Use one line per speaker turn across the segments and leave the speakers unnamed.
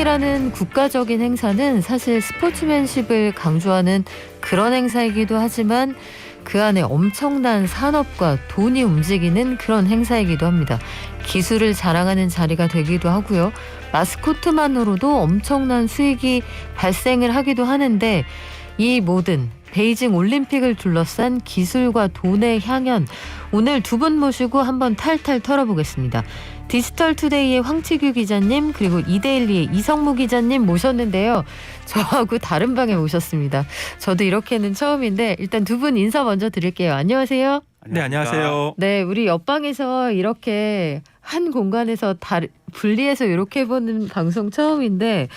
올림픽이라는 국가적인 행사는 사실 스포츠맨십을 강조하는 그런 행사이기도 하지만 그 안에 엄청난 산업과 돈이 움직이는 그런 행사이기도 합니다. 기술을 자랑하는 자리가 되기도 하고요. 마스코트만으로도 엄청난 수익이 발생을 하기도 하는데 이 모든 베이징 올림픽을 둘러싼 기술과 돈의 향연, 오늘 두 분 모시고 한번 탈탈 털어보겠습니다. 디지털투데이의 황치규 기자님 그리고 이데일리의 이성무 기자님 모셨는데요. 저하고 다른 방에 모셨습니다. 저도 이렇게는 처음인데 일단 두 분 인사 먼저 드릴게요. 안녕하세요.
네, 안녕하세요.
네, 우리 옆방에서 이렇게 한 공간에서 분리해서 이렇게 해보는 방송 처음인데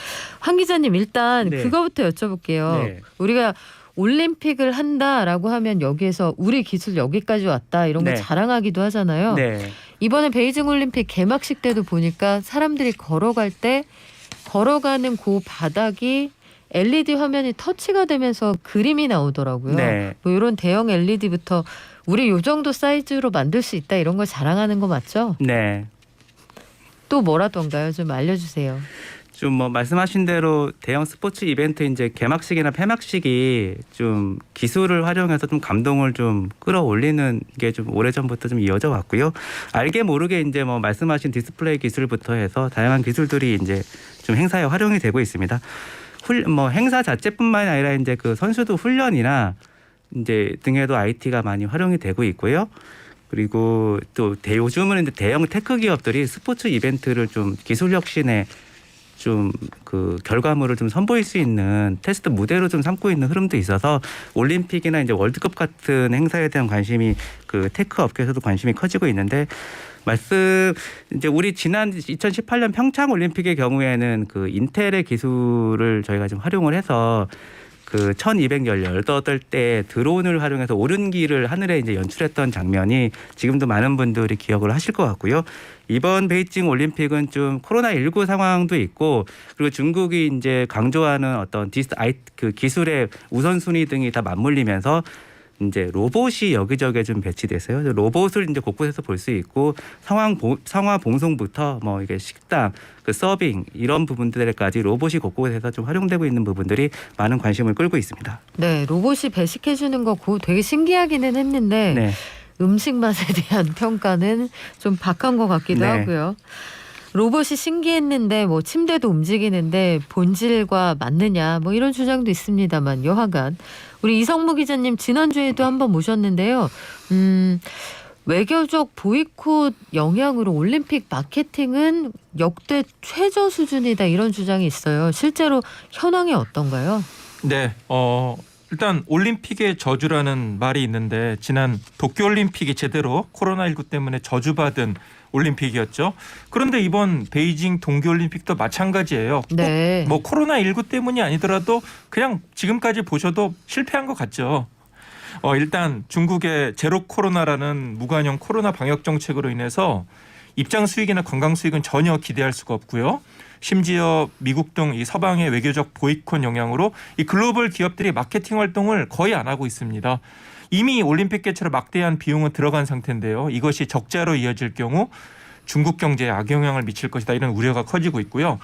황 기자님 일단
네.
그거부터 여쭤볼게요.
네.
우리가 올림픽을 한다라고 하면 여기에서 우리 기술 여기까지 왔다 이런 거
네.
자랑하기도 하잖아요.
네.
이번에 베이징 올림픽 개막식 때도 보니까 사람들이 걸어갈 때 걸어가는 그 바닥이 LED 화면이 터치가 되면서 그림이 나오더라고요.
네.
뭐 이런 대형 LED부터 우리 요 정도 사이즈로 만들 수 있다 이런 걸 자랑하는 거 맞죠?
네.
또 뭐라던가요? 좀 알려주세요.
좀 뭐 말씀하신 대로 대형 스포츠 이벤트 이제 개막식이나 폐막식이 좀 기술을 활용해서 좀 감동을 좀 끌어올리는 게 좀 오래전부터 좀 이어져 왔고요. 알게 모르게 이제 뭐 말씀하신 디스플레이 기술부터 해서 다양한 기술들이 이제 좀 행사에 활용이 되고 있습니다. 뭐 행사 자체뿐만이 아니라 이제 그 선수도 훈련이나 이제 등에도 IT가 많이 활용이 되고 있고요. 그리고 또 요즘은 이제 대형 테크 기업들이 스포츠 이벤트를 좀 기술 혁신에 좀 그 결과물을 좀 선보일 수 있는 테스트 무대로 좀 삼고 있는 흐름도 있어서 올림픽이나 이제 월드컵 같은 행사에 대한 관심이 그 테크 업계에서도 관심이 커지고 있는데 이제 우리 지난 2018년 평창 올림픽의 경우에는 그 인텔의 기술을 저희가 좀 활용을 해서 그 1218대 드론을 활용해서 오른기를 하늘에 이제 연출했던 장면이 지금도 많은 분들이 기억을 하실 것 같고요. 이번 베이징 올림픽은 좀 코로나19 상황도 있고 그리고 중국이 이제 강조하는 어떤 그 기술의 우선순위 등이 다 맞물리면서 이제 로봇이 여기저기에 좀 배치돼서요. 로봇을 이제 곳곳에서 볼 수 있고 상하 봉송부터 뭐 이게 식당, 그 서빙 이런 부분들까지 로봇이 곳곳에서 좀 활용되고 있는 부분들이 많은 관심을 끌고 있습니다.
네, 로봇이 배식해주는 거 그거 되게 신기하기는 했는데
네.
음식 맛에 대한 평가는 좀 박한 것 같기도
네.
하고요. 로봇이 신기했는데 뭐 침대도 움직이는데 본질과 맞느냐 뭐 이런 주장도 있습니다만 여하간 우리 이성무 기자님 지난주에도 한번 모셨는데요. 외교적 보이콧 영향으로 올림픽 마케팅은 역대 최저 수준이다 이런 주장이 있어요. 실제로 현황이 어떤가요?
네, 일단 올림픽의 저주라는 말이 있는데 지난 도쿄올림픽이 제대로 코로나19 때문에 저주받은 올림픽이었죠. 그런데 이번 베이징 동계올림픽도 마찬가지예요.
네.
뭐 코로나19 때문이 아니더라도 그냥 지금까지 보셔도 실패한 것 같죠. 일단 중국의 제로 코로나라는 무관용 코로나 방역 정책으로 인해서 입장 수익이나 관광 수익은 전혀 기대할 수가 없고요. 심지어 미국 등 이 서방의 외교적 보이콧 영향으로 이 글로벌 기업들이 마케팅 활동을 거의 안 하고 있습니다. 이미 올림픽 개최로 막대한 비용은 들어간 상태인데요. 이것이 적자로 이어질 경우 중국 경제에 악영향을 미칠 것이다 이런 우려가 커지고 있고요.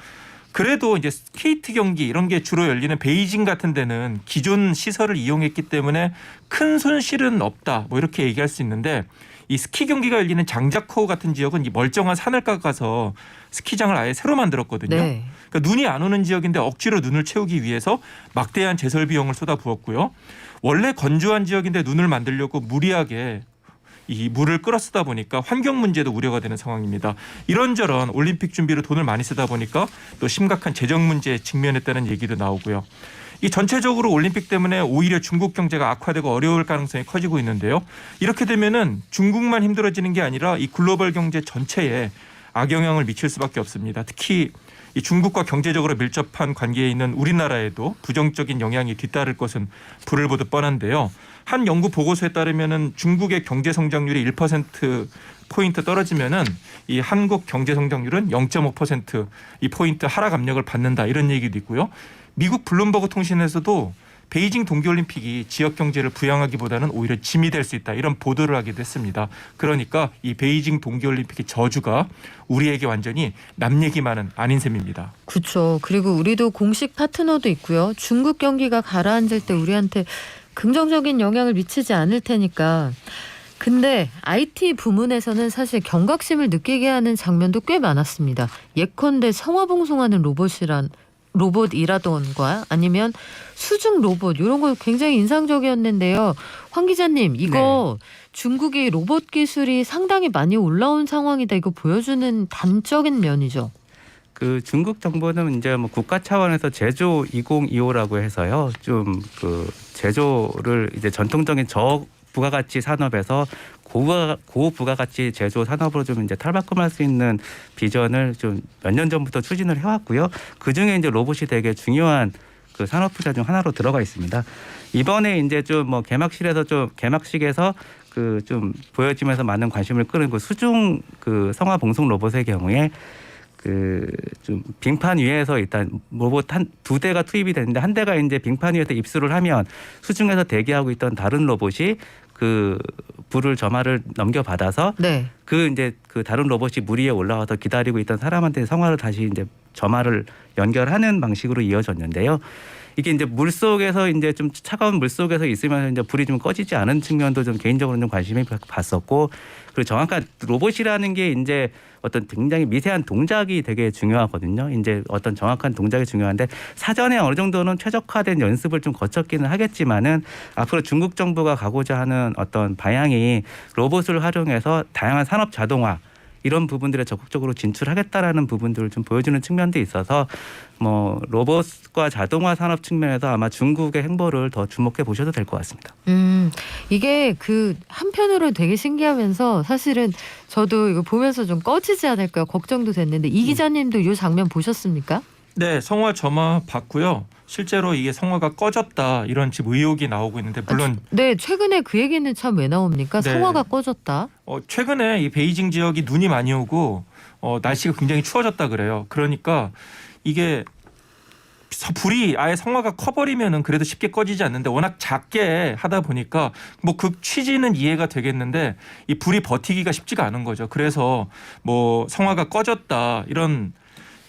그래도 이제 스케이트 경기 이런 게 주로 열리는 베이징 같은 데는 기존 시설을 이용했기 때문에 큰 손실은 없다 뭐 이렇게 얘기할 수 있는데 이 스키 경기가 열리는 장자커우 같은 지역은 이 멀쩡한 산을 깎아서 스키장을 아예 새로 만들었거든요.
네.
그러니까 눈이 안 오는 지역인데 억지로 눈을 채우기 위해서 막대한 제설 비용을 쏟아부었고요. 원래 건조한 지역인데 눈을 만들려고 무리하게 이 물을 끌어 쓰다 보니까 환경 문제도 우려가 되는 상황입니다. 이런저런 올림픽 준비로 돈을 많이 쓰다 보니까 또 심각한 재정 문제에 직면했다는 얘기도 나오고요. 이 전체적으로 올림픽 때문에 오히려 중국 경제가 악화되고 어려울 가능성이 커지고 있는데요. 이렇게 되면은 중국만 힘들어지는 게 아니라 이 글로벌 경제 전체에 악영향을 미칠 수밖에 없습니다. 특히 이 중국과 경제적으로 밀접한 관계에 있는 우리나라에도 부정적인 영향이 뒤따를 것은 불을 보듯 뻔한데요. 한 연구 보고서에 따르면은 중국의 경제 성장률이 1%포인트 떨어지면은 이 한국 경제 성장률은 0.5%이 포인트 하락 압력을 받는다 이런 얘기도 있고요. 미국 블룸버그 통신에서도 베이징 동계올림픽이 지역 경제를 부양하기보다는 오히려 짐이 될 수 있다 이런 보도를 하기도 했습니다. 그러니까 이 베이징 동계올림픽의 저주가 우리에게 완전히 남 얘기만은 아닌 셈입니다.
그렇죠. 그리고 우리도 공식 파트너도 있고요. 중국 경기가 가라앉을 때 우리한테 긍정적인 영향을 미치지 않을 테니까. 근데 IT 부문에서는 사실 경각심을 느끼게 하는 장면도 꽤 많았습니다. 예컨대 성화봉송하는 로봇이라던가 아니면 수중 로봇 이런 거 굉장히 인상적이었는데요. 황 기자님 이거 중국이 로봇 기술이 상당히 많이 올라온 상황이다. 이거 보여주는 단적인 면이죠.
그 중국 정부는 이제 뭐 국가 차원에서 제조 2025라고 해서요. 좀 그 제조를 이제 전통적인 저부가가치 산업에서 고부가가치 제조 산업으로 좀 이제 탈바꿈할 수 있는 비전을 좀 몇 년 전부터 추진을 해왔고요. 그 중에 이제 로봇이 되게 중요한 그 산업 분야 중 하나로 들어가 있습니다. 이번에 이제 좀 뭐 개막식에서 그 좀 보여지면서 많은 관심을 끄는 그 수중 그 성화 봉송 로봇의 경우에 그 좀 빙판 위에서 일단 로봇 두 대가 투입이 됐는데 한 대가 이제 빙판 위에서 입수를 하면 수중에서 대기하고 있던 다른 로봇이 그 불을 점화를 넘겨받아서
네.
그 이제 그 다른 로봇이 물 위에 올라와서 기다리고 있던 사람한테 성화를 다시 이제 점화를 연결하는 방식으로 이어졌는데요. 이게 이제 물 속에서 이제 좀 차가운 물 속에서 있으면 이제 불이 좀 꺼지지 않은 측면도 좀 개인적으로 좀 관심이 봤었고, 그리고 정확한 로봇이라는 게 이제 어떤 굉장히 미세한 동작이 되게 중요하거든요. 이제 어떤 정확한 동작이 중요한데 사전에 어느 정도는 최적화된 연습을 좀 거쳤기는 하겠지만은 앞으로 중국 정부가 가고자 하는 어떤 방향이 로봇을 활용해서 다양한 산업 자동화 이런 부분들에 적극적으로 진출하겠다라는 부분들을 좀 보여주는 측면도 있어서 뭐 로봇과 자동화 산업 측면에서 아마 중국의 행보를 더 주목해 보셔도 될 것 같습니다.
이게 그 한편으로 되게 신기하면서 사실은 저도 이거 보면서 좀 꺼지지 않을까 걱정도 됐는데 이 기자님도 이 장면 보셨습니까?
네, 성화 점화 봤고요. 실제로 이게 성화가 꺼졌다 이런 지금 의혹이 나오고 있는데 물론
네, 최근에 그 얘기는 참 왜 나옵니까?
네.
성화가 꺼졌다.
최근에 이 베이징 지역이 눈이 많이 오고 날씨가 굉장히 추워졌다 그래요. 그러니까 이게 불이 아예 성화가 커버리면은 그래도 쉽게 꺼지지 않는데 워낙 작게 하다 보니까 뭐 그 취지는 이해가 되겠는데 이 불이 버티기가 쉽지가 않은 거죠. 그래서 뭐 성화가 꺼졌다 이런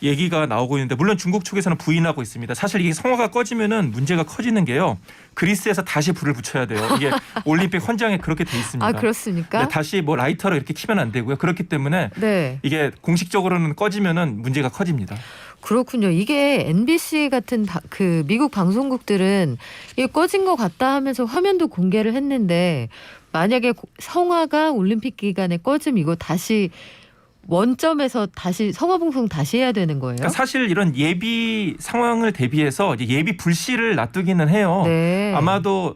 얘기가 나오고 있는데 물론 중국 측에서는 부인하고 있습니다. 사실 이게 성화가 꺼지면은 문제가 커지는 게요. 그리스에서 다시 불을 붙여야 돼요. 이게 올림픽 헌장에 그렇게 돼 있습니다.
아, 그렇습니까?
다시 뭐 라이터로 이렇게 키면 안 되고요. 그렇기 때문에
네.
이게 공식적으로는 꺼지면은 문제가 커집니다.
그렇군요. 이게 MBC 같은 그 미국 방송국들은 이게 꺼진 것 같다 하면서 화면도 공개를 했는데 만약에 성화가 올림픽 기간에 꺼지면 이거 다시 원점에서 다시 성화봉송 다시 해야 되는 거예요?
그러니까 사실 이런 예비 상황을 대비해서 이제 예비 불씨를 놔두기는 해요.
네.
아마도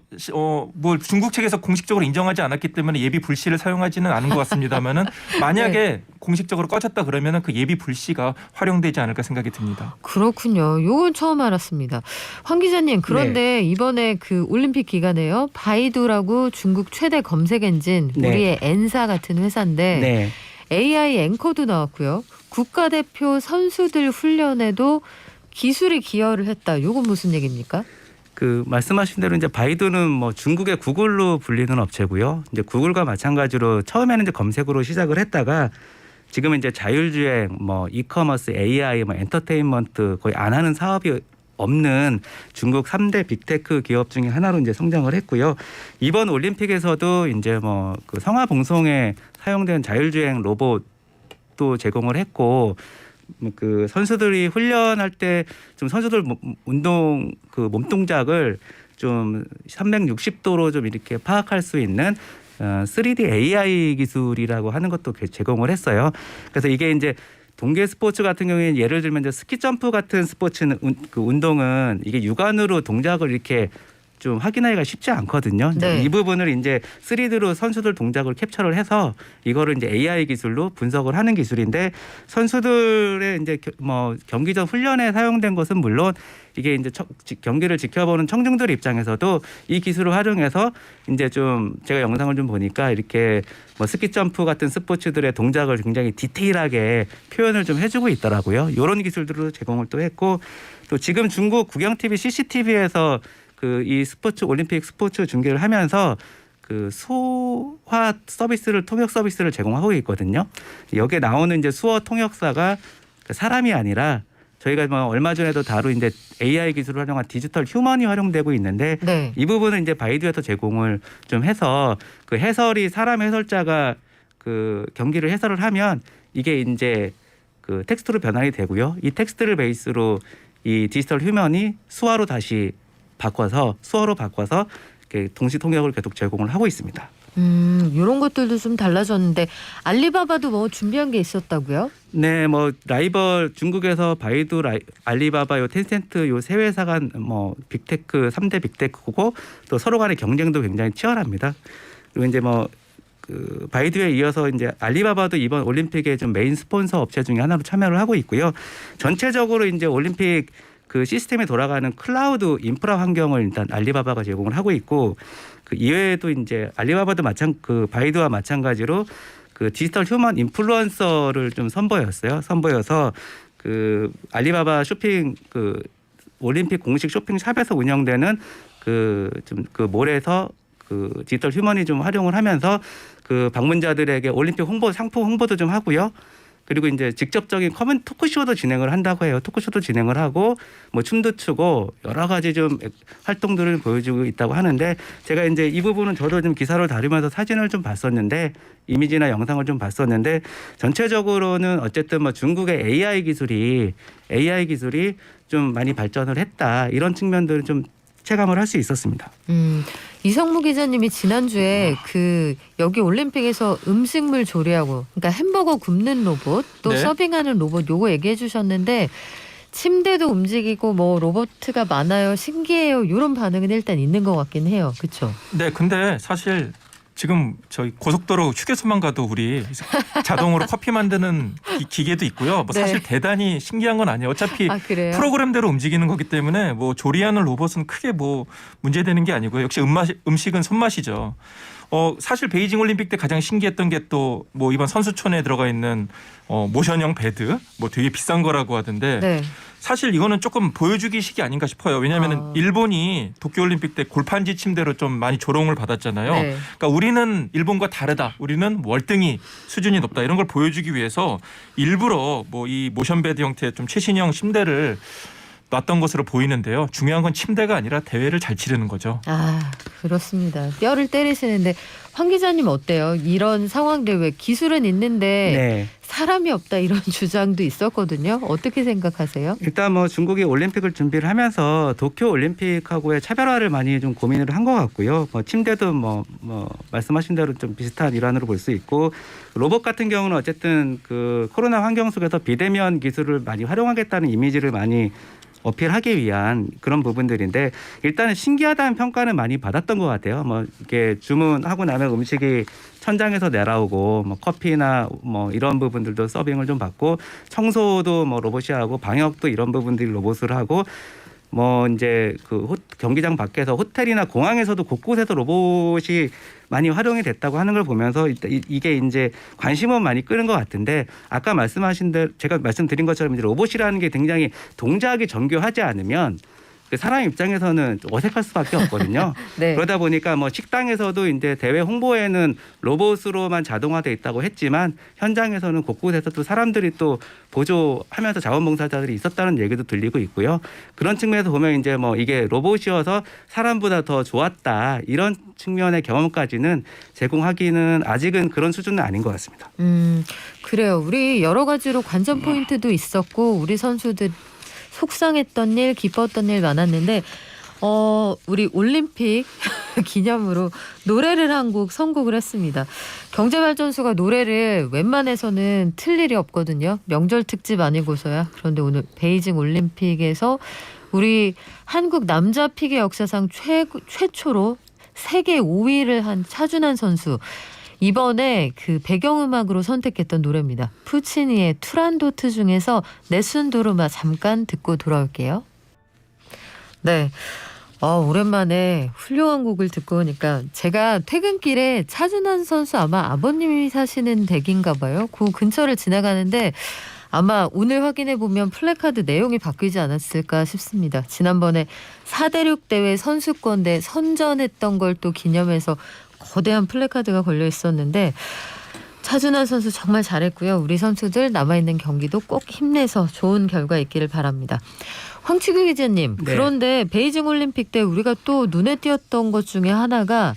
뭐 중국 측에서 공식적으로 인정하지 않았기 때문에 예비 불씨를 사용하지는 않은 것 같습니다만은 만약에
네.
공식적으로 꺼졌다 그러면은 그 예비 불씨가 활용되지 않을까 생각이 듭니다.
그렇군요. 요건 처음 알았습니다. 황 기자님, 그런데 이번에 그 올림픽 기간에요. 바이두라고 중국 최대 검색 엔진 우리의 엔사 같은 회사인데
네.
AI 앵커도 나왔고요. 국가대표 선수들 훈련에도 기술이 기여를 했다. 요건 무슨 얘기입니까?
그 말씀하신 대로 이제 바이두는 뭐 중국의 구글로 불리는 업체고요. 이제 구글과 마찬가지로 처음에는 이제 검색으로 시작을 했다가 지금은 이제 자율주행, 뭐 이커머스, AI, 뭐 엔터테인먼트 거의 안 하는 사업이 없는 중국 3대 빅테크 기업 중에 하나로 이제 성장을 했고요. 이번 올림픽에서도 이제 뭐 그 성화 봉송에 사용된 자율주행 로봇도 제공을 했고, 그 선수들이 훈련할 때 좀 선수들 운동 그 몸 동작을 좀 360도로 좀 이렇게 파악할 수 있는 3D AI 기술이라고 하는 것도 제공을 했어요. 그래서 이게 이제 동계 스포츠 같은 경우에는 예를 들면 이제 스키 점프 같은 스포츠는 그 운동은 이게 육안으로 동작을 이렇게 좀 확인하기가 쉽지 않거든요.
네.
이 부분을 이제 3D로 선수들 동작을 캡처를 해서 이거를 이제 AI 기술로 분석을 하는 기술인데 선수들의 이제 뭐 경기전 훈련에 사용된 것은 물론 이게 이제 경기를 지켜보는 청중들 입장에서도 이 기술을 활용해서 이제 좀 제가 영상을 좀 보니까 이렇게 뭐 스키 점프 같은 스포츠들의 동작을 굉장히 디테일하게 표현을 좀 해주고 있더라고요. 이런 기술들을 제공을 또 했고 또 지금 중국 국영 TV CCTV에서 그 이 스포츠 올림픽 스포츠 중계를 하면서 그 수화 서비스를 통역 서비스를 제공하고 있거든요. 여기에 나오는 이제 수어 통역사가 사람이 아니라 저희가 뭐 얼마 전에도 다룬 이제 AI 기술을 활용한 디지털 휴먼이 활용되고 있는데
네.
이 부분은 이제 바이두에서 제공을 좀 해서 그 해설이 사람 해설자가 그 경기를 해설을 하면 이게 이제 그 텍스트로 변환이 되고요. 이 텍스트를 베이스로 이 디지털 휴먼이 수어로 다시 바꿔서 수어로 바꿔서 이렇게 동시 통역을 계속 제공을 하고 있습니다.
이런 것들도 좀 달라졌는데 알리바바도 뭐 준비한 게 있었다고요?
네, 뭐 라이벌 중국에서 바이두, 알리바바, 요 텐센트 요 세 회사가 뭐 빅테크 3대 빅테크고 또 서로 간의 경쟁도 굉장히 치열합니다. 그리고 이제 뭐 그 바이두에 이어서 이제 알리바바도 이번 올림픽의 좀 메인 스폰서 업체 중에 하나로 참여를 하고 있고요. 전체적으로 이제 올림픽 그 시스템에 돌아가는 클라우드 인프라 환경을 일단 알리바바가 제공을 하고 있고 그 이외에도 이제 알리바바도 그 바이두와 마찬가지로 그 디지털 휴먼 인플루언서를 좀 선보여서 그 알리바바 쇼핑 그 올림픽 공식 쇼핑샵에서 운영되는 그 좀 그 몰에서 그 디지털 휴먼이 좀 활용을 하면서 그 방문자들에게 올림픽 상품 홍보도 좀 하고요. 그리고 이제 직접적인 커뮤니티 토크쇼도 진행을 한다고 해요. 토크쇼도 진행을 하고 뭐 춤도 추고 여러 가지 좀 활동들을 보여주고 있다고 하는데 제가 이제 이 부분은 저도 좀 기사를 다루면서 사진을 좀 봤었는데 이미지나 영상을 좀 봤었는데 전체적으로는 어쨌든 뭐 중국의 AI 기술이 좀 많이 발전을 했다. 이런 측면들을 좀 체감을 할 수 있었습니다.
이성무 기자님이 지난주에 그 여기 올림픽에서 음식물 조리하고 그러니까 햄버거 굽는 로봇 또
네.
서빙하는 로봇 요거 얘기해 주셨는데 침대도 움직이고 뭐 로봇가 많아요. 신기해요. 이런 반응은 일단 있는 것 같긴 해요. 그렇죠?
네, 근데 사실 지금 저희 고속도로 휴게소만 가도 우리 자동으로 커피 만드는 기계도 있고요. 뭐
네.
사실 대단히 신기한 건 아니에요. 어차피
아 그래요?
프로그램대로 움직이는 거기 때문에 뭐 조리하는 로봇은 크게 뭐 문제되는 게 아니고요. 역시 음식은 손맛이죠. 사실 베이징 올림픽 때 가장 신기했던 게 또 뭐 이번 선수촌에 들어가 있는 모션형 베드 뭐 되게 비싼 거라고 하던데
네.
사실 이거는 조금 보여주기식이 아닌가 싶어요. 왜냐하면 일본이 도쿄올림픽 때 골판지 침대로 좀 많이 조롱을 받았잖아요.
네.
그러니까 우리는 일본과 다르다. 우리는 월등히 수준이 높다. 이런 걸 보여주기 위해서 일부러 뭐 이 모션베드 형태의 좀 최신형 침대를 놨던 것으로 보이는데요. 중요한 건 침대가 아니라 대회를 잘 치르는 거죠.
아 그렇습니다. 뼈를 때리시는데 황 기자님 어때요? 이런 상황들 왜 기술은 있는데
네.
사람이 없다 이런 주장도 있었거든요. 어떻게 생각하세요?
일단 뭐 중국이 올림픽을 준비를 하면서 도쿄 올림픽하고의 차별화를 많이 좀 고민을 한 것 같고요. 뭐 침대도 뭐 말씀하신 대로 좀 비슷한 일환으로 볼 수 있고 로봇 같은 경우는 어쨌든 그 코로나 환경 속에서 비대면 기술을 많이 활용하겠다는 이미지를 많이 어필하기 위한 그런 부분들인데 일단은 신기하다는 평가는 많이 받았던 것 같아요. 뭐 이렇게 주문하고 나면 음식이 천장에서 내려오고 뭐 커피나 뭐 이런 부분들도 서빙을 좀 받고 청소도 뭐 로봇이 하고 방역도 이런 부분들이 로봇을 하고 뭐 이제 그 경기장 밖에서 호텔이나 공항에서도 곳곳에서 로봇이 많이 활용이 됐다고 하는 걸 보면서 이게 이제 관심은 많이 끄는 것 같은데 아까 말씀하신 대로 제가 말씀드린 것처럼 이제 로봇이라는 게 굉장히 동작이 정교하지 않으면 그 사람 입장에서는 좀 어색할 수밖에 없거든요.
네.
그러다 보니까 뭐 식당에서도 이제 대회 홍보에는 로봇으로만 자동화돼 있다고 했지만 현장에서는 곳곳에서 또 사람들이 또 보조하면서 자원봉사자들이 있었다는 얘기도 들리고 있고요. 그런 측면에서 보면 이제 뭐 이게 로봇이어서 사람보다 더 좋았다 이런 측면의 경험까지는 제공하기는 아직은 그런 수준은 아닌 것 같습니다.
그래요. 우리 여러 가지로 관전 포인트도 있었고 우리 선수들 속상했던 일, 기뻤던 일 많았는데 우리 올림픽 기념으로 노래를 한 곡 선곡을 했습니다. 경제발전소가 노래를 웬만해서는 틀 일이 없거든요. 명절 특집 아니고서야. 그런데 오늘 베이징 올림픽에서 우리 한국 남자 피겨 역사상 최초로 세계 5위를 한 차준환 선수. 이번에 그 배경음악으로 선택했던 노래입니다. 푸치니의 투란도트 중에서 네순도르마 잠깐 듣고 돌아올게요. 네. 오랜만에 훌륭한 곡을 듣고 오니까 제가 퇴근길에 차준환 선수 아마 아버님이 사시는 댁인가 봐요. 그 근처를 지나가는데 아마 오늘 확인해 보면 플래카드 내용이 바뀌지 않았을까 싶습니다. 지난번에 4대륙 대회 선수권대 선전했던 걸 또 기념해서 거대한 플래카드가 걸려 있었는데 차준환 선수 정말 잘했고요. 우리 선수들 남아있는 경기도 꼭 힘내서 좋은 결과 있기를 바랍니다. 황치규 기자님,
네.
그런데 베이징 올림픽 때 우리가 또 눈에 띄었던 것 중에 하나가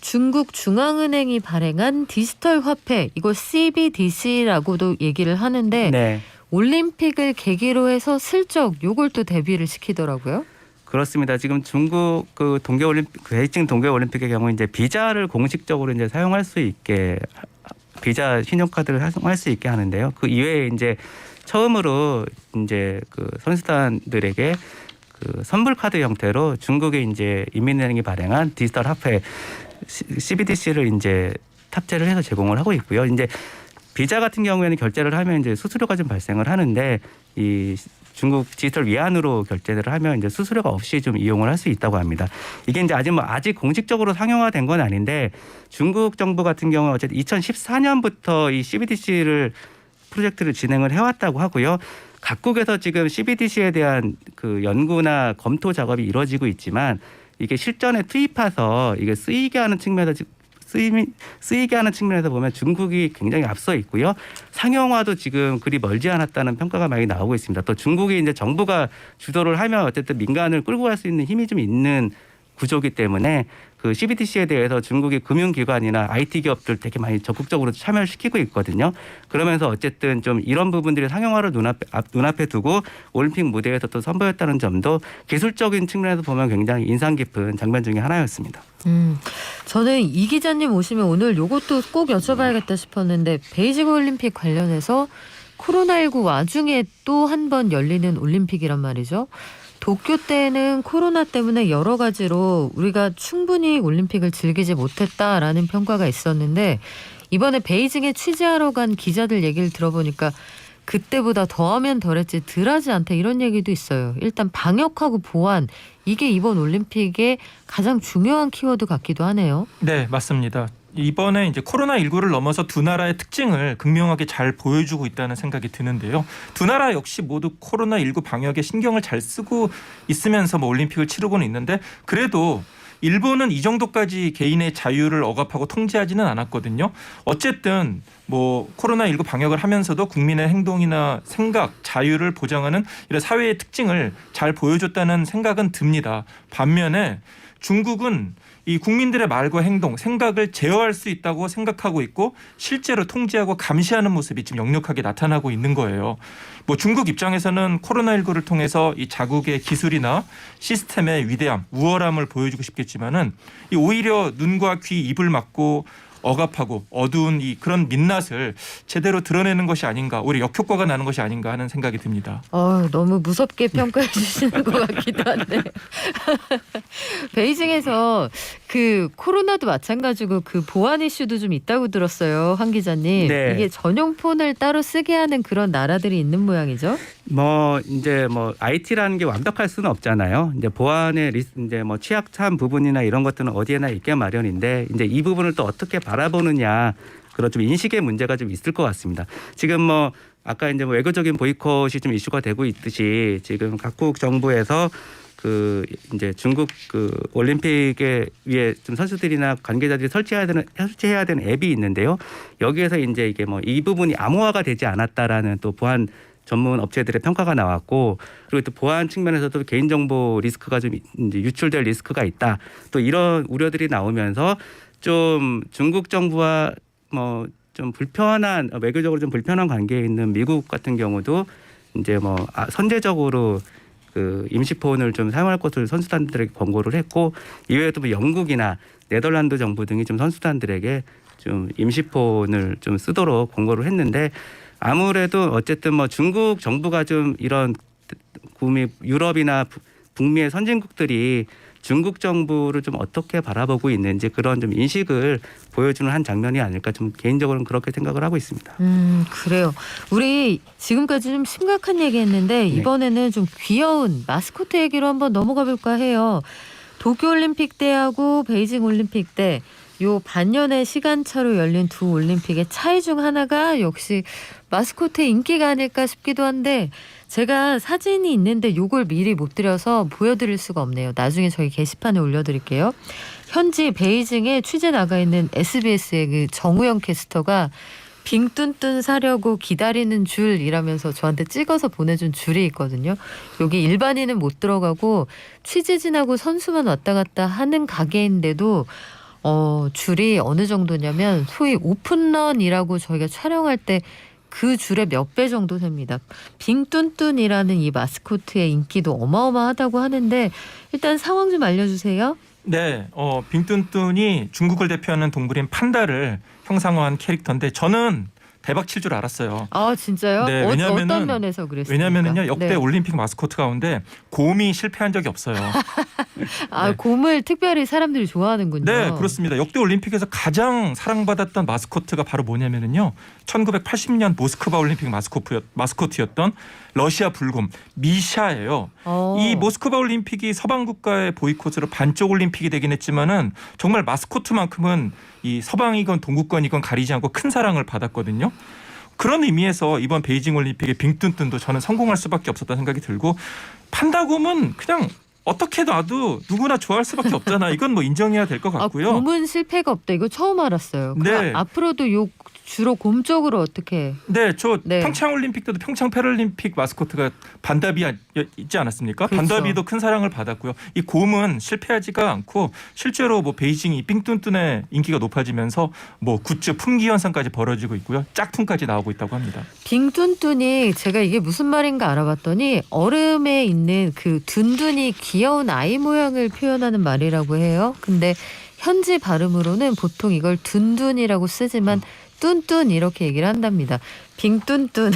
중국 중앙은행이 발행한 디지털 화폐, 이걸 CBDC라고도 얘기를 하는데
네.
올림픽을 계기로 해서 슬쩍 요걸 또 대비를 시키더라고요.
그렇습니다. 지금 중국 그 동계올림픽, 베이징 동계올림픽의 경우 이제 비자를 공식적으로 이제 사용할 수 있게 비자 신용카드를 사용할 수 있게 하는데요. 그 이외에 이제 처음으로 이제 그 선수단들에게 그 선불 카드 형태로 중국의 이제 인민은행이 발행한 디지털 화폐 CBDC를 이제 탑재를 해서 제공을 하고 있고요. 이제 비자 같은 경우에는 결제를 하면 이제 수수료가 좀 발생을 하는데 이 중국 디지털 위안으로 결제를 하면 이제 수수료가 없이 좀 이용을 할 수 있다고 합니다. 이게 이제 아직 공식적으로 상용화된 건 아닌데 중국 정부 같은 경우 어쨌든 2014년부터 이 CBDC를 프로젝트를 진행을 해왔다고 하고요. 각국에서 지금 CBDC에 대한 그 연구나 검토 작업이 이루어지고 있지만 이게 실전에 투입해서 이게 쓰이게 하는 측면에서 보면 중국이 굉장히 앞서 있고요. 상용화도 지금 그리 멀지 않았다는 평가가 많이 나오고 있습니다. 또 중국이 이제 정부가 주도를 하면 어쨌든 민간을 끌고 갈 수 있는 힘이 좀 있는 구조기 때문에 그 CBDC에 대해서 중국의 금융기관이나 IT 기업들 되게 많이 적극적으로 참여를 시키고 있거든요. 그러면서 어쨌든 좀 이런 부분들이 상용화를 눈앞에 두고 올림픽 무대에서 또 선보였다는 점도 기술적인 측면에서 보면 굉장히 인상 깊은 장면 중에 하나였습니다.
저는 이 기자님 오시면 오늘 요것도 꼭 여쭤봐야겠다 싶었는데 베이징 올림픽 관련해서 코로나19 와중에 또 한 번 열리는 올림픽이란 말이죠. 도쿄 때는 코로나 때문에 여러 가지로 우리가 충분히 올림픽을 즐기지 못했다라는 평가가 있었는데 이번에 베이징에 취재하러 간 기자들 얘기를 들어보니까 그때보다 더하면 덜했지 덜하지 않다 이런 얘기도 있어요. 일단 방역하고 보안 이게 이번 올림픽의 가장 중요한 키워드 같기도 하네요.
네, 맞습니다. 이번에 이제 코로나19를 넘어서 두 나라의 특징을 극명하게 잘 보여주고 있다는 생각이 드는데요. 두 나라 역시 모두 코로나19 방역에 신경을 잘 쓰고 있으면서 뭐 올림픽을 치르고는 있는데 그래도 일본은 이 정도까지 개인의 자유를 억압하고 통제하지는 않았거든요. 어쨌든 뭐 코로나19 방역을 하면서도 국민의 행동이나 생각, 자유를 보장하는 이런 사회의 특징을 잘 보여줬다는 생각은 듭니다. 반면에 중국은 이 국민들의 말과 행동, 생각을 제어할 수 있다고 생각하고 있고 실제로 통제하고 감시하는 모습이 지금 역력하게 나타나고 있는 거예요. 뭐 중국 입장에서는 코로나19를 통해서 이 자국의 기술이나 시스템의 위대함, 우월함을 보여주고 싶겠지만은 이 오히려 눈과 귀, 입을 막고 억압하고 어두운 이 그런 민낯을 제대로 드러내는 것이 아닌가, 오히려 역효과가 나는 것이 아닌가 하는 생각이 듭니다.
너무 무섭게 평가해 주시는 것 같기도 한데 베이징에서 그 코로나도 마찬가지고 그 보안 이슈도 좀 있다고 들었어요, 황 기자님.
네.
이게 전용 폰을 따로 쓰게 하는 그런 나라들이 있는 모양이죠.
이제 IT라는 게 완벽할 수는 없잖아요. 이제 보안의 이제 취약한 부분이나 이런 것들은 어디에나 있게 마련인데 이제 이 부분을 또 어떻게 바라보느냐 그런 좀 인식의 문제가 좀 있을 것 같습니다. 지금 아까 이제 외교적인 보이콧이 좀 이슈가 되고 있듯이 지금 각국 정부에서 그 이제 중국 그 올림픽에 위해 좀 선수들이나 관계자들이 설치해야 되는 앱이 있는데요. 여기에서 이제 이게 이 부분이 암호화가 되지 않았다라는 또 보안 전문 업체들의 평가가 나왔고 그리고 또 보안 측면에서도 개인정보 리스크가 좀 이제 유출될 리스크가 있다. 또 이런 우려들이 나오면서 좀 중국 정부와 좀 불편한 외교적으로 좀 불편한 관계에 있는 미국 같은 경우도 이제 선제적으로 그 임시폰을 좀 사용할 것을 선수단들에게 권고를 했고 이외에도 영국이나 네덜란드 정부 등이 좀 선수단들에게 좀 임시폰을 좀 쓰도록 권고를 했는데 아무래도 어쨌든 중국 정부가 좀 이런 유럽이나 북미의 선진국들이 중국 정부를 좀 어떻게 바라보고 있는지 그런 좀 인식을 보여주는 한 장면이 아닐까 좀 개인적으로는 그렇게 생각을 하고 있습니다.
그래요. 우리 지금까지 좀 심각한 얘기했는데 이번에는 좀 귀여운 마스코트 얘기로 한번 넘어가 볼까 해요. 도쿄올림픽 때하고 베이징 올림픽 때 요 반년의 시간차로 열린 두 올림픽의 차이 중 하나가 역시 마스코트의 인기가 아닐까 싶기도 한데 제가 사진이 있는데 요걸 미리 못 드려서 보여드릴 수가 없네요. 나중에 저희 게시판에 올려드릴게요. 현지 베이징에 취재 나가 있는 SBS의 그 정우영 캐스터가 빙뚠뚠 사려고 기다리는 줄이라면서 저한테 찍어서 보내준 줄이 있거든요. 여기 일반인은 못 들어가고 취재진하고 선수만 왔다 갔다 하는 가게인데도 줄이 어느 정도냐면 소위 오픈런이라고 저희가 촬영할 때 그 줄의 몇 배 정도 됩니다. 빙뚠뚠이라는 이 마스코트의 인기도 어마어마하다고 하는데 일단 상황 좀 알려주세요.
네, 빙뚠뚠이 중국을 대표하는 동물인 판다를 형상화한 캐릭터인데 저는 대박 칠 줄 알았어요.
아 진짜요?
네, 왜냐면은-
어떤 면에서 그랬습니까?
왜냐면은요 역대
네.
올림픽 마스코트 가운데 곰이 실패한 적이 없어요.
아
네.
곰을 특별히 사람들이 좋아하는군요.
네, 그렇습니다. 역대 올림픽에서 가장 사랑받았던 마스코트가 바로 뭐냐면은요 1980년 모스크바 올림픽 마스코트였던 러시아 불곰 미샤예요. 이 모스크바 올림픽이 서방 국가의 보이콧으로 반쪽 올림픽이 되긴 했지만은 정말 마스코트만큼은 이 서방이건 동구권이건 가리지 않고 큰 사랑을 받았거든요. 그런 의미에서 이번 베이징 올림픽의 빙뚠뚠도 저는 성공할 수밖에 없었다는 생각이 들고 판다곰은 그냥 어떻게 놔도 누구나 좋아할 수밖에 없잖아. 이건 뭐 인정해야 될 것 같고요.
곰은 실패가 없다. 이거 처음 알았어요.
네.
그럼 앞으로도 요 주로 곰 쪽으로 어떻게?
네, 저
네.
평창 올림픽 때도 평창 패럴림픽 마스코트가 반다비 있지 않았습니까?
그렇죠.
반다비도 큰 사랑을 받았고요. 이 곰은 실패하지가 않고 실제로 뭐 베이징이 빙뚠뚠의 인기가 높아지면서 뭐 굿즈 품귀 현상까지 벌어지고 있고요. 짝퉁까지 나오고 있다고 합니다.
빙뚠뚠이 제가 이게 무슨 말인가 알아봤더니 얼음에 있는 그 둔둔이 귀여운 아이 모양을 표현하는 말이라고 해요. 근데 현지 발음으로는 보통 이걸 둔둔이라고 쓰지만 뚠뚠 이렇게 얘기를 한답니다. 빙뚠뚠.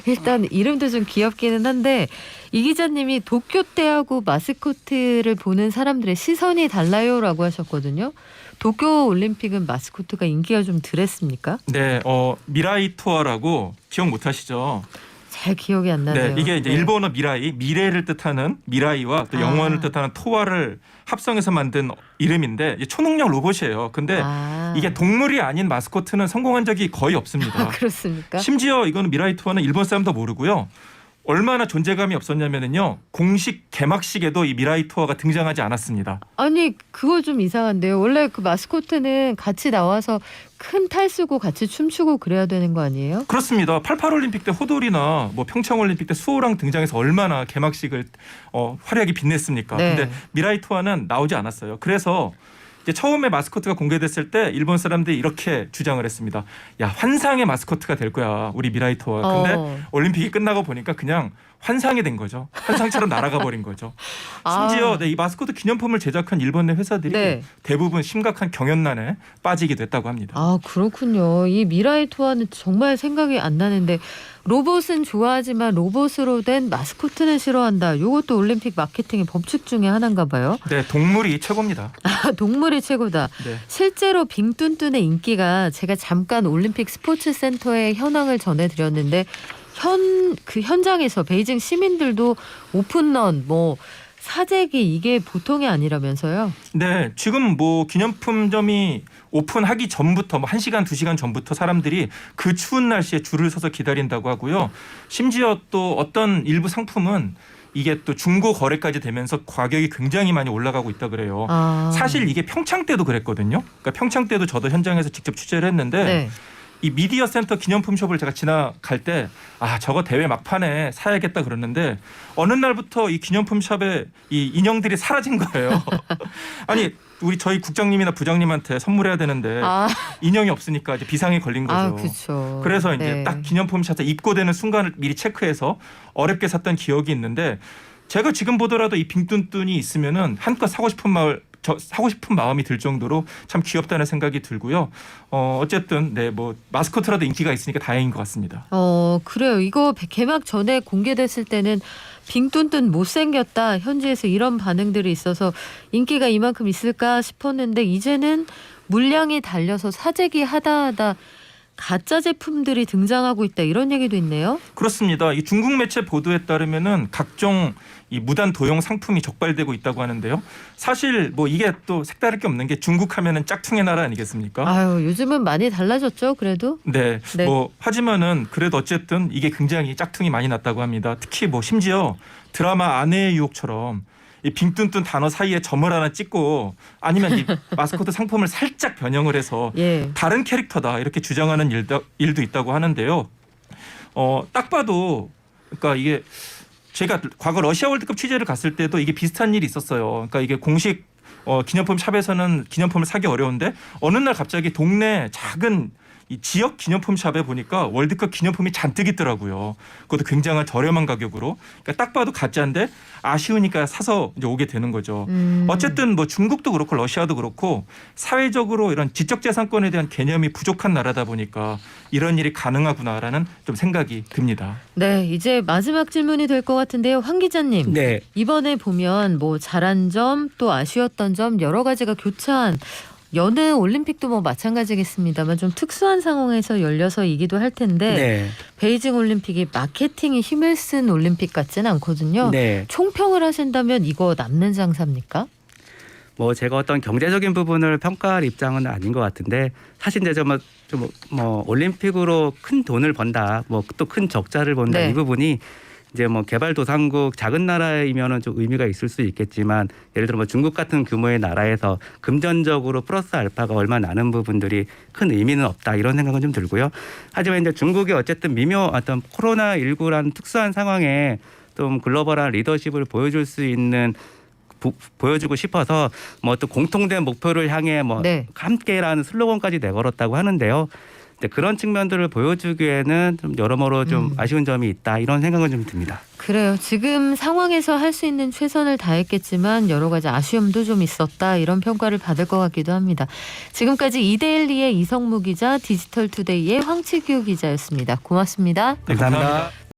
일단 이름도 좀 귀엽기는 한데 이 기자님이 도쿄 때하고 마스코트를 보는 사람들의 시선이 달라요라고 하셨거든요. 도쿄 올림픽은 마스코트가 인기가 좀 덜했습니까?
네, 미라이 투어라고 기억 못 하시죠?
잘 기억이 안 나네요.
네, 이게 이제
네.
일본어 미라이, 미래를 뜻하는 미라이와 또 영원을 뜻하는 토와를 합성해서 만든 이름인데 이게 초능력 로봇이에요. 근데 이게 동물이 아닌 마스코트는 성공한 적이 거의 없습니다.
그렇습니까?
심지어 이거는 미라이 투어는 일본 사람도 모르고요. 얼마나 존재감이 없었냐면요. 공식 개막식에도 이 미라이 투어가 등장하지 않았습니다.
아니 그거 좀 이상한데요. 원래 그 마스코트는 같이 나와서 큰 탈 쓰고 같이 춤추고 그래야 되는 거 아니에요?
그렇습니다. 88올림픽 때 호돌이나 뭐 평창올림픽 때 수호랑 등장해서 얼마나 개막식을 화려하게 빛냈습니까?
네.
근데 미라이 투어는 나오지 않았어요. 그래서 이제 처음에 마스코트가 공개됐을 때 일본 사람들이 이렇게 주장을 했습니다. 야, 환상의 마스코트가 될 거야. 우리 미라이 투어. 근데 올림픽이 끝나고 보니까 그냥 환상이 된 거죠. 환상처럼 날아가 버린 거죠. 심지어 이 마스코트 기념품을 제작한 일본 내 회사들이
네.
대부분 심각한 경연난에 빠지기도 했다고 합니다.
아 그렇군요. 이 미라이 투어는 정말 생각이 안 나는데 로봇은 좋아하지만 로봇으로 된 마스코트는 싫어한다. 이것도 올림픽 마케팅의 법칙 중에 하나인가 봐요.
네, 동물이 최고입니다.
아, 동물이 최고다.
네.
실제로 빙뚠뚠의 인기가 제가 잠깐 올림픽 스포츠 센터의 현황을 전해드렸는데 그 현장에서 베이징 시민들도 오픈런 뭐 사재기 이게 보통이 아니라면서요.
네, 지금 뭐 기념품점이 오픈하기 전부터 뭐 1시간, 2시간 전부터 사람들이 그 추운 날씨에 줄을 서서 기다린다고 하고요. 심지어 또 어떤 일부 상품은 이게 또 중고 거래까지 되면서 가격이 굉장히 많이 올라가고 있다 그래요. 사실 이게 평창 때도 그랬거든요. 그러니까 평창 때도 저도 현장에서 직접 취재를 했는데
네.
이 미디어 센터 기념품숍을 제가 지나갈 때 저거 대회 막판에 사야겠다 그러는데 어느 날부터 이 기념품숍에 이 인형들이 사라진 거예요. 아니 저희 국장님이나 부장님한테 선물해야 되는데 인형이 없으니까 이제 비상이 걸린 거죠.
그렇죠.
그래서 이제
네.
딱 기념품샵에 입고되는 순간을 미리 체크해서 어렵게 샀던 기억이 있는데 제가 지금 보더라도 이 빙뚠뚠이 있으면은 한껏 사고 싶은 마음이 들 정도로 참 귀엽다는 생각이 들고요. 어쨌든 뭐 마스코트라도 인기가 있으니까 다행인 것 같습니다.
그래요. 이거 개막 전에 공개됐을 때는 빙뚠뚠 못생겼다. 현지에서 이런 반응들이 있어서 인기가 이만큼 있을까 싶었는데 이제는 물량이 달려서 사재기 하다 가짜 제품들이 등장하고 있다 이런 얘기도 있네요.
그렇습니다. 이 중국 매체 보도에 따르면은 각종 이 무단 도용 상품이 적발되고 있다고 하는데요. 사실 뭐 이게 또 색다를 게 없는 게 중국 하면은 짝퉁의 나라 아니겠습니까?
아유, 요즘은 많이 달라졌죠, 그래도.
네.
네.
뭐 하지만은 그래도 어쨌든 이게 굉장히 짝퉁이 많이 났다고 합니다. 특히 뭐 심지어 드라마 아내의 유혹처럼 이 빙뜬뜬 단어 사이에 점을 하나 찍고 아니면 이 마스코트 상품을 살짝 변형을 해서
예.
다른 캐릭터다 이렇게 주장하는 일도 있다고 하는데요. 딱 봐도 그러니까 이게 제가 과거 러시아 월드컵 취재를 갔을 때도 이게 비슷한 일이 있었어요. 그러니까 이게 공식 기념품 샵에서는 기념품을 사기 어려운데 어느 날 갑자기 동네 작은 이 지역 기념품 샵에 보니까 월드컵 기념품이 잔뜩 있더라고요. 그것도 굉장한 저렴한 가격으로. 그러니까 딱 봐도 가짜인데 아쉬우니까 사서 이제 오게 되는 거죠. 어쨌든 뭐 중국도 그렇고 러시아도 그렇고 사회적으로 이런 지적재산권에 대한 개념이 부족한 나라다 보니까 이런 일이 가능하구나라는 좀 생각이 듭니다.
네, 이제 마지막 질문이 될 것 같은데요. 황 기자님.
네.
이번에 보면 뭐 잘한 점 또 아쉬웠던 점 여러 가지가 교차한 여느 올림픽도 뭐 마찬가지겠습니다만 좀 특수한 상황에서 열려서이기도 할 텐데
네.
베이징 올림픽이 마케팅이 힘을 쓴 올림픽 같지는 않거든요.
네.
총평을 하신다면 이거 남는 장사입니까?
뭐 제가 어떤 경제적인 부분을 평가할 입장은 아닌 것 같은데 사실 이제 좀 올림픽으로 큰 돈을 번다, 뭐 또 큰 적자를 본다
네.
이 부분이 이제 뭐 개발도상국 작은 나라이면은 좀 의미가 있을 수 있겠지만 예를 들어 뭐 중국 같은 규모의 나라에서 금전적으로 플러스 알파가 얼마 나는 부분들이 큰 의미는 없다 이런 생각은 좀 들고요. 하지만 이제 중국이 어쨌든 어떤 코로나19라는 특수한 상황에 좀 글로벌한 리더십을 보여줄 수 있는 보여주고 싶어서 뭐 또 공통된 목표를 향해 뭐
네.
함께라는 슬로건까지 내걸었다고 하는데요. 그런 측면들을 보여주기에는 좀 여러모로 좀 아쉬운 점이 있다 이런 생각은 좀 듭니다.
그래요. 지금 상황에서 할 수 있는 최선을 다했겠지만 여러 가지 아쉬움도 좀 있었다 이런 평가를 받을 것 같기도 합니다. 지금까지 이데일리의 이성무 기자, 디지털투데이의 황치규 기자였습니다. 고맙습니다.
네, 감사합니다.